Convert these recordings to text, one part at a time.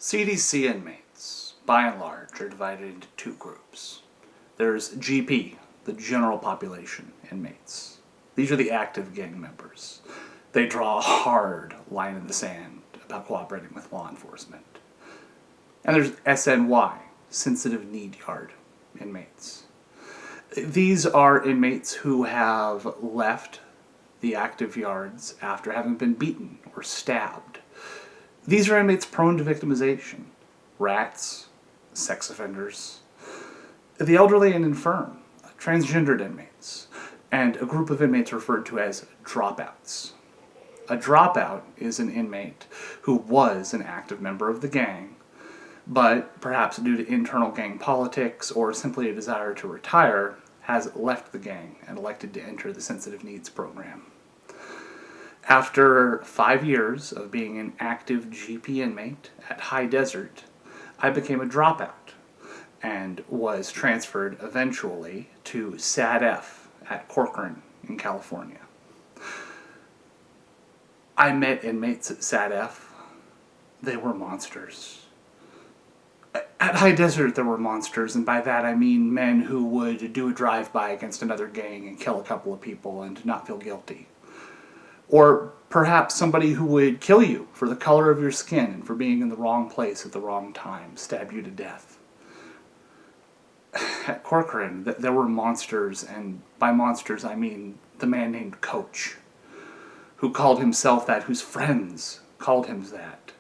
CDC inmates, by and large, are divided into two groups. There's GP, the general population inmates. These are the active gang members. They draw a hard line in the sand about cooperating with law enforcement. And there's SNY, sensitive need yard inmates. These are inmates who have left the active yards after having been beaten or stabbed. These are inmates prone to victimization, rats, sex offenders, the elderly and infirm, transgendered inmates, and a group of inmates referred to as dropouts. A dropout is an inmate who was an active member of the gang, but perhaps due to internal gang politics or simply a desire to retire, has left the gang and elected to enter the sensitive needs program. After 5 years of being an active GP inmate at High Desert, I became a dropout and was transferred eventually to SAD-F at Corcoran in California. I met inmates at SAD-F. They were monsters. At High Desert there were monsters, and by that I mean men who would do a drive-by against another gang and kill a couple of people and not feel guilty. Or perhaps somebody who would kill you for the color of your skin and for being in the wrong place at the wrong time, stab you to death. At Corcoran, there were monsters, and by monsters I mean the man named Coach, who called himself that, whose friends called him that,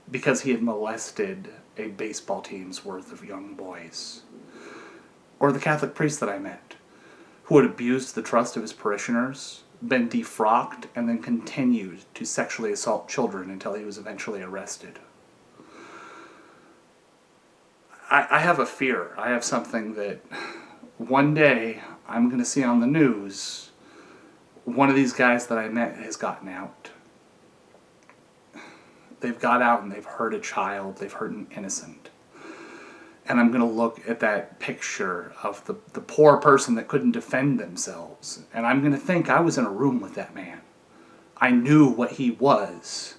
because he had molested a baseball team's worth of young boys. Or the Catholic priest that I met, who had abused the trust of his parishioners, been defrocked, and then continued to sexually assault children until he was eventually arrested. I have a fear. I have something that one day I'm going to see on the news. One of these guys that I met has gotten out. They've got out and they've hurt a child. They've hurt an innocent. And I'm going to look at that picture of the poor person that couldn't defend themselves. And I'm going to think I was in a room with that man. I knew what he was.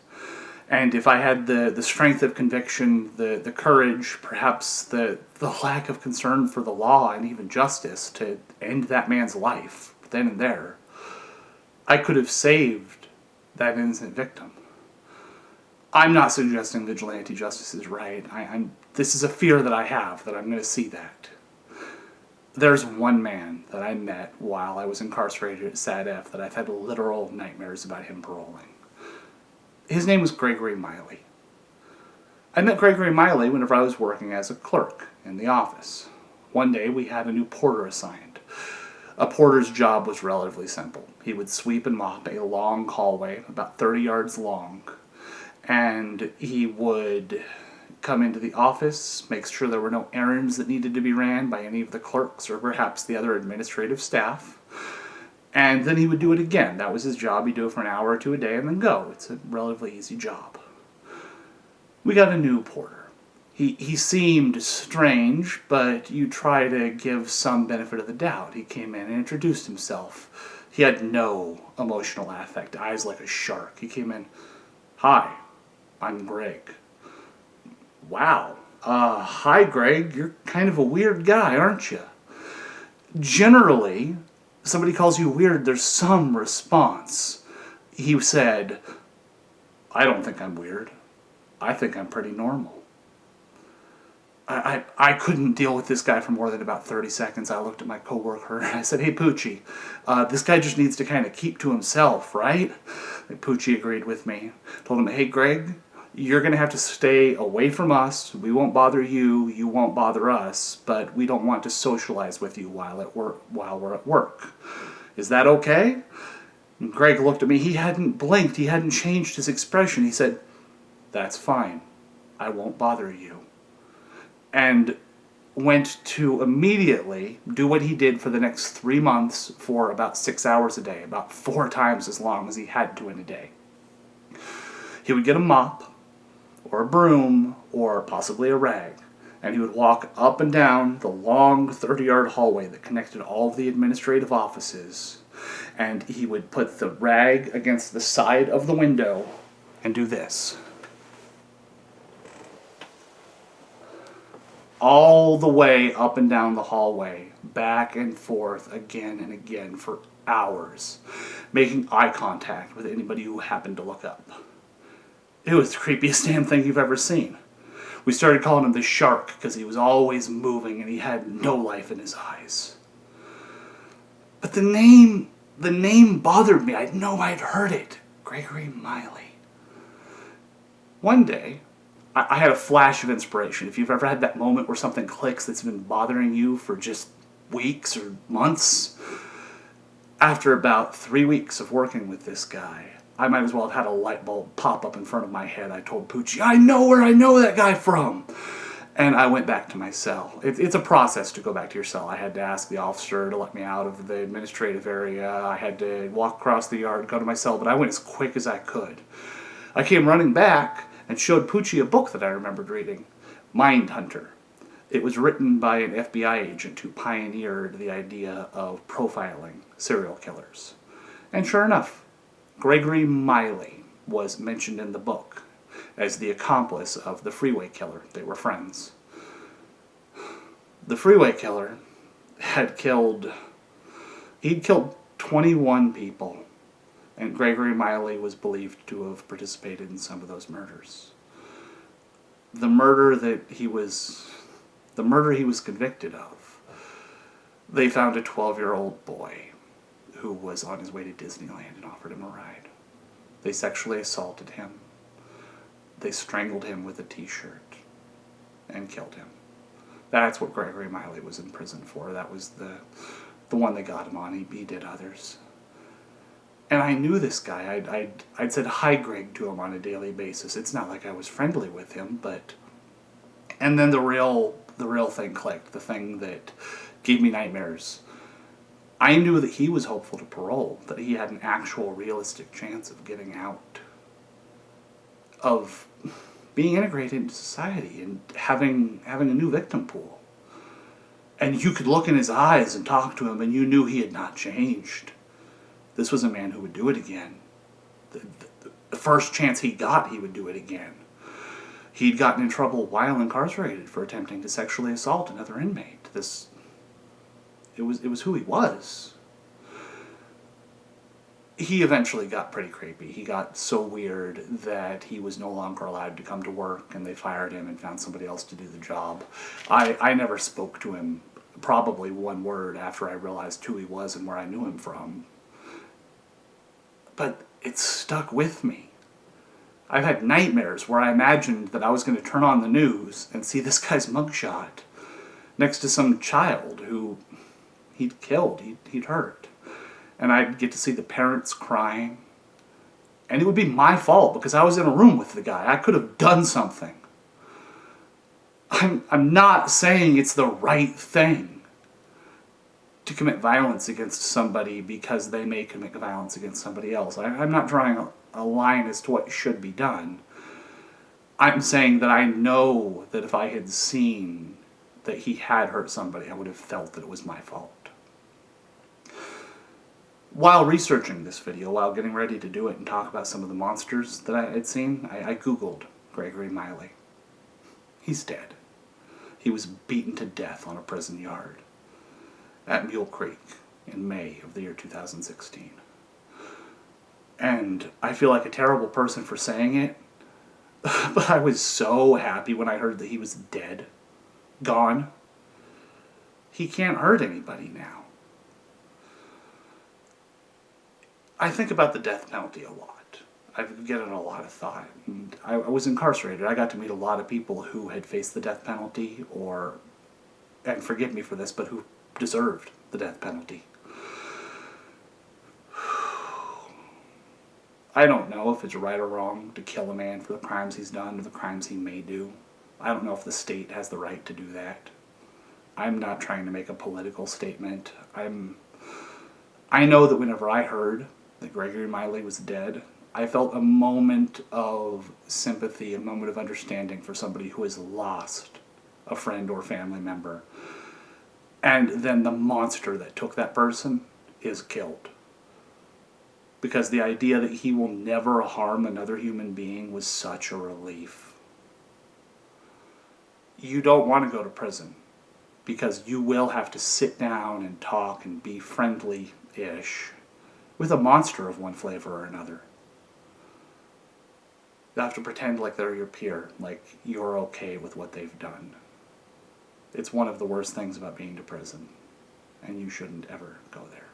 And if I had the strength of conviction, the courage, perhaps the lack of concern for the law and even justice to end that man's life then and there, I could have saved that innocent victim. I'm not suggesting vigilante justice is right. This is a fear that I have, that I'm going to see that. There's one man that I met while I was incarcerated at SAD-F that I've had literal nightmares about him paroling. His name was Gregory Miley. I met Gregory Miley whenever I was working as a clerk in the office. One day we had a new porter assigned. A porter's job was relatively simple. He would sweep and mop a long hallway, about 30 yards long, and he would come into the office, make sure there were no errands that needed to be ran by any of the clerks or perhaps the other administrative staff. And then he would do it again. That was his job. He'd do it for an hour or two a day and then go. It's a relatively easy job. We got a new porter. He seemed strange, but you try to give some benefit of the doubt. He came in and introduced himself. He had no emotional affect, eyes like a shark. He came in, "Hi, I'm Greg." "Wow. Hi, Greg. You're kind of a weird guy, aren't you?" Generally, somebody calls you weird, there's some response. He said, "I don't think I'm weird. I think I'm pretty normal." I couldn't deal with this guy for more than about 30 seconds. I looked at my coworker and I said, "Hey, Poochie, this guy just needs to kind of keep to himself, right?" And Poochie agreed with me. Told him, "Hey, Greg, you're going to have to stay away from us. We won't bother you. You won't bother us. But we don't want to socialize with you while we're at work. Is that okay?" And Greg looked at me. He hadn't blinked. He hadn't changed his expression. He said, "That's fine. I won't bother you." And went to immediately do what he did for the next 3 months for about 6 hours a day, about 4 times as long as he had to in a day. He would get a mop, or a broom, or possibly a rag, and he would walk up and down the long 30-yard hallway that connected all of the administrative offices, and he would put the rag against the side of the window and do this. all the way up and down the hallway, back and forth again and again for hours, making eye contact with anybody who happened to look up. It was the creepiest damn thing you've ever seen. We started calling him the shark because he was always moving and he had no life in his eyes. But the name bothered me. I know I'd heard it. Gregory Miley. One day, I had a flash of inspiration. If you've ever had that moment where something clicks that's been bothering you for just weeks or months, after about 3 weeks of working with this guy, I might as well have had a light bulb pop up in front of my head. I told Poochie, I know where I know that guy from. And I went back to my cell. It's a process to go back to your cell. I had to ask the officer to let me out of the administrative area. I had to walk across the yard, go to my cell, but I went as quick as I could. I came running back and showed Poochie a book that I remembered reading, Mindhunter. It was written by an FBI agent who pioneered the idea of profiling serial killers. And sure enough, Gregory Miley was mentioned in the book as the accomplice of the freeway killer. They were friends. The freeway killer he'd killed 21 people, and Gregory Miley was believed to have participated in some of those murders. The murder he was convicted of, they found a 12-year-old boy who was on his way to Disneyland and offered him a ride. They sexually assaulted him. They strangled him with a t-shirt and killed him. That's what Gregory Miley was in prison for. That was the one they got him on. He did others. And I knew this guy. I'd said hi, Greg, to him on a daily basis. It's not like I was friendly with him, but... And then the real thing clicked, the thing that gave me nightmares. I knew that he was hopeful to parole, that he had an actual realistic chance of getting out, of being integrated into society and having a new victim pool. And you could look in his eyes and talk to him and you knew he had not changed. This was a man who would do it again. The first chance he got, he would do it again. He'd gotten in trouble while incarcerated for attempting to sexually assault another inmate. It was who he was. He eventually got pretty creepy. He got so weird that he was no longer allowed to come to work, and they fired him and found somebody else to do the job. I never spoke to him, probably one word, after I realized who he was and where I knew him from. But it stuck with me. I've had nightmares where I imagined that I was going to turn on the news and see this guy's mugshot next to some child who he'd killed, he'd hurt. And I'd get to see the parents crying. And it would be my fault because I was in a room with the guy. I could have done something. I'm not saying it's the right thing to commit violence against somebody because they may commit violence against somebody else. I'm not drawing a line as to what should be done. I'm saying that I know that if I had seen that he had hurt somebody, I would have felt that it was my fault. While researching this video, while getting ready to do it and talk about some of the monsters that I had seen, I Googled Gregory Miley. He's dead. He was beaten to death on a prison yard at Mule Creek in May of the year 2016. And I feel like a terrible person for saying it, but I was so happy when I heard that he was dead. Gone. He can't hurt anybody now. I think about the death penalty a lot. I've given it a lot of thought. And I was incarcerated. I got to meet a lot of people who had faced the death penalty and forgive me for this, but who deserved the death penalty. I don't know if it's right or wrong to kill a man for the crimes he's done or the crimes he may do. I don't know if the state has the right to do that. I'm not trying to make a political statement. I know that whenever I heard that Gregory Miley was dead, I felt a moment of sympathy, a moment of understanding for somebody who has lost a friend or family member. And then the monster that took that person is killed. Because the idea that he will never harm another human being was such a relief. you don't want to go to prison because you will have to sit down and talk and be friendly-ish with a monster of one flavor or another. You have to pretend like they're your peer, like you're okay with what they've done. It's one of the worst things about being to prison, and you shouldn't ever go there.